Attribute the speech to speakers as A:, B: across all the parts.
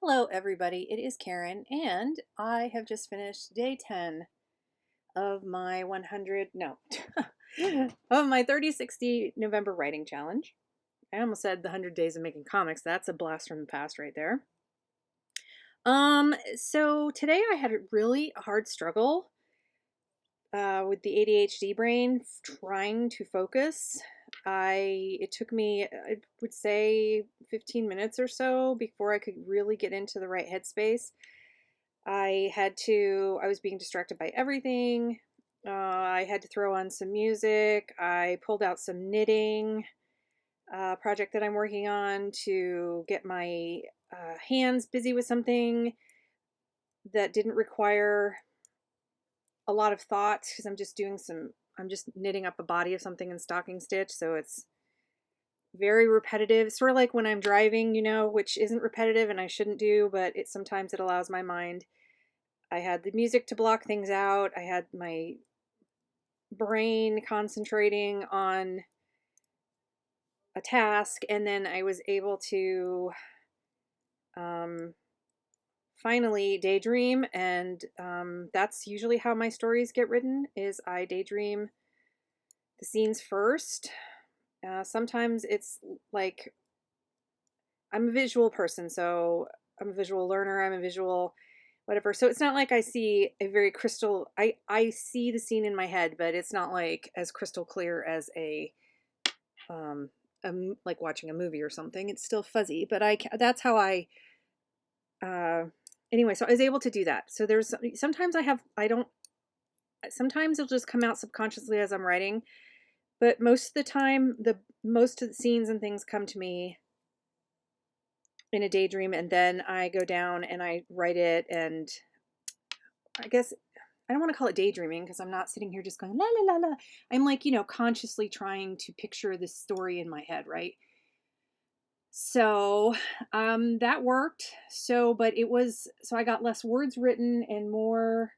A: Hello, everybody. It is Karen, and I have just finished day 10 of my 100, no, of my 30-60 November writing challenge. I almost said the 100 days of making comics. That's a blast from the past right there. So today I had a really hard struggle with the ADHD brain trying to focus. It took me, I would say, 15 minutes or so before I could really get into the right headspace. I was being distracted by everything. I had to throw on some music. I pulled out some knitting project that I'm working on to get my hands busy with something that didn't require a lot of thought because I'm just knitting up a body of something in stocking stitch. So it's very repetitive, sort of like when I'm driving, which isn't repetitive and I shouldn't do, but sometimes it allows my mind. I had the music to block things out. I had my brain concentrating on a task, and then I was able to um, finally daydream. And that's usually how my stories get written: is I daydream the scenes first. Sometimes it's like I'm a visual person, so I'm a visual learner. I'm a visual whatever. So it's not like I see a very crystal. I see the scene in my head, but it's not like as crystal clear as um, like watching a movie or something. It's still fuzzy, but that's how I. Uh, anyway, so I was able to do that. So there's sometimes I don't. Sometimes it'll just come out subconsciously as I'm writing, but most of the time, most of the scenes and things come to me in a daydream, and then I go down and I write it. And I guess I don't want to call it daydreaming because I'm not sitting here just going la la la la. I'm like, consciously trying to picture this story in my head, right? So that worked. But I got less words written and more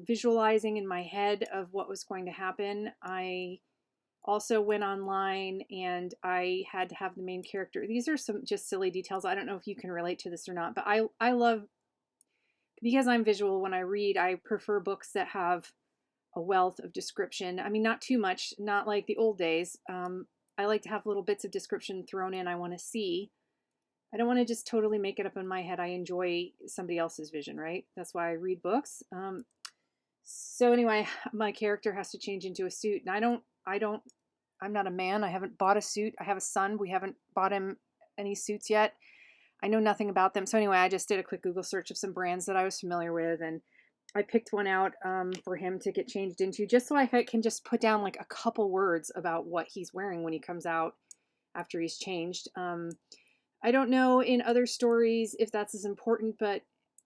A: visualizing in my head of what was going to happen. I also went online and I had to have the main character. These are some just silly details. I don't know if you can relate to this or not, but I love, because I'm visual when I read, I prefer books that have a wealth of description. I mean, not too much, not like the old days. I like to have little bits of description thrown in. I want to see. I don't want to just totally make it up in my head. I enjoy somebody else's vision, right? That's why I read books. So anyway, my character has to change into a suit, and I'm not a man. I haven't bought a suit. I have a son. We haven't bought him any suits yet. I know nothing about them. So anyway, I just did a quick Google search of some brands that I was familiar with, and I picked one out for him to get changed into, just so I can just put down like a couple words about what he's wearing when he comes out after he's changed. I don't know in other stories if that's as important,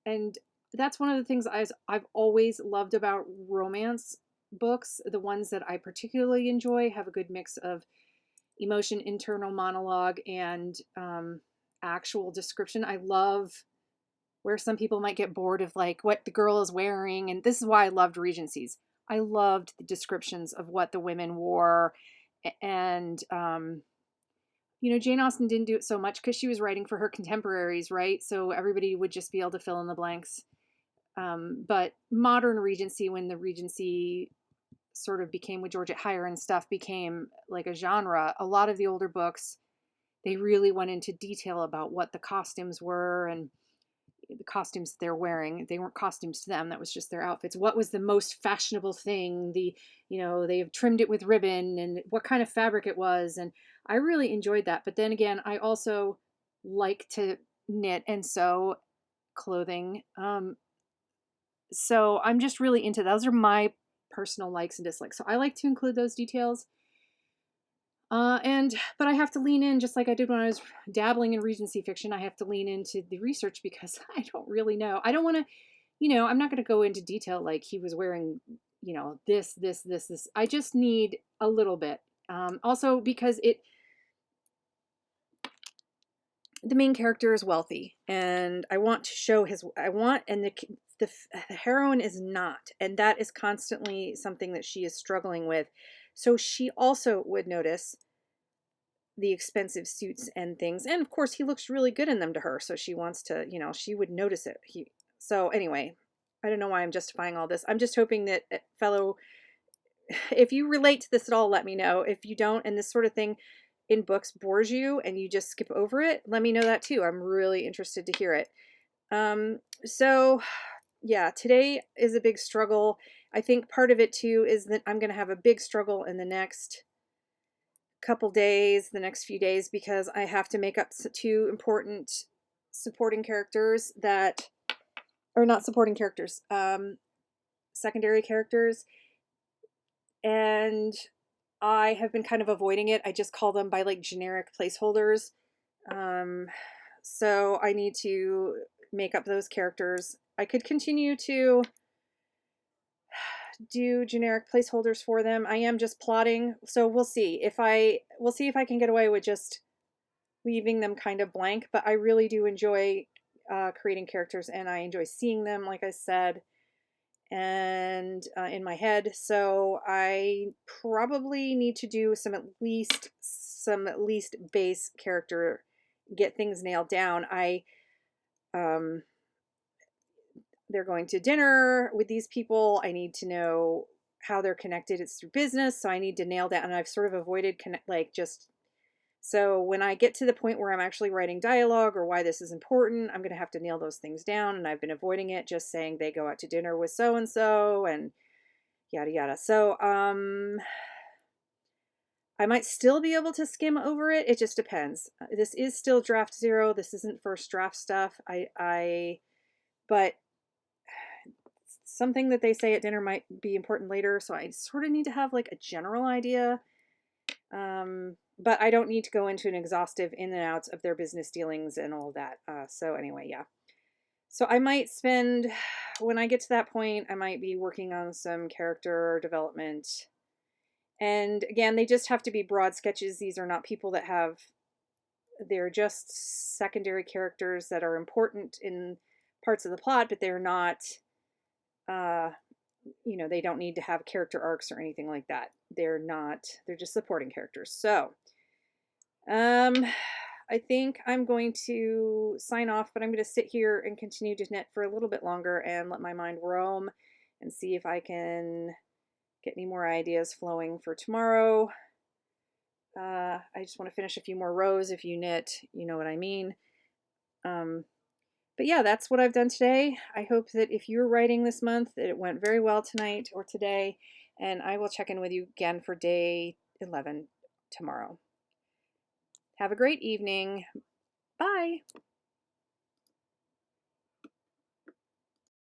A: and that's one of the things I've always loved about romance books. The ones that I particularly enjoy have a good mix of emotion, internal monologue, and actual description. I love where some people might get bored of like what the girl is wearing. And this is why I loved Regencies. I loved the descriptions of what the women wore. And, Jane Austen didn't do it so much because she was writing for her contemporaries, right? So everybody would just be able to fill in the blanks. But modern Regency, when the Regency sort of became with Georgette Heyer and stuff became like a genre, a lot of the older books, they really went into detail about what the costumes were and the costumes they're wearing. They weren't costumes to them, that was just their outfits. What was the most fashionable thing? They've trimmed it with ribbon, and what kind of fabric it was. And I really enjoyed that. But then again, I also like to knit and sew clothing. So I'm just really into those are my personal likes and dislikes. So I like to include those details. But I have to lean in, just like I did when I was dabbling in Regency fiction. I have to lean into the research because I don't really know. I don't want to, I'm not going to go into detail like he was wearing, this. I just need a little bit. Also because the main character is wealthy, and I want to show and the heroine is not, and that is constantly something that she is struggling with. So she also would notice the expensive suits and things. And of course, he looks really good in them to her. So she wants to, she would notice it. So anyway, I don't know why I'm justifying all this. I'm just hoping that fellow, if you relate to this at all, let me know. If you don't, and this sort of thing in books bores you and you just skip over it, let me know that too. I'm really interested to hear it. So yeah, today is a big struggle. I think part of it too is that I'm going to have a big struggle in the next couple days, the next few days, because I have to make up two important supporting characters that are not supporting characters, secondary characters. And I have been kind of avoiding it. I just call them by like generic placeholders. So I need to make up those characters. I could continue to do generic placeholders for them. I am just plotting, so we'll see if I can get away with just leaving them kind of blank. But I really do enjoy creating characters, and I enjoy seeing them, like I said, and in my head. So I probably need to do some at least base character, get things nailed down. They're going to dinner with these people. I need to know how they're connected. It's through business, so I need to nail down. And I've sort of avoided so when I get to the point where I'm actually writing dialogue or why this is important, I'm going to have to nail those things down. And I've been avoiding it, just saying they go out to dinner with so and so and yada yada. So I might still be able to skim over it. It just depends. This is still draft 0. This isn't first draft stuff. But something that they say at dinner might be important later, so I sort of need to have like a general idea. But I don't need to go into an exhaustive in and outs of their business dealings and all that. So anyway, yeah. So I might spend, when I get to that point, I might be working on some character development. And again, they just have to be broad sketches. These are not people that they're just secondary characters that are important in parts of the plot, but they're not, they don't need to have character arcs or anything like that. They're just supporting characters. So, I think I'm going to sign off, but I'm going to sit here and continue to knit for a little bit longer and let my mind roam and see if I can get any more ideas flowing for tomorrow. I just want to finish a few more rows. If you knit, you know what I mean. But yeah, that's what I've done today. I hope that if you're writing this month, that it went very well tonight or today, and I will check in with you again for day 11 tomorrow. Have a great evening. Bye.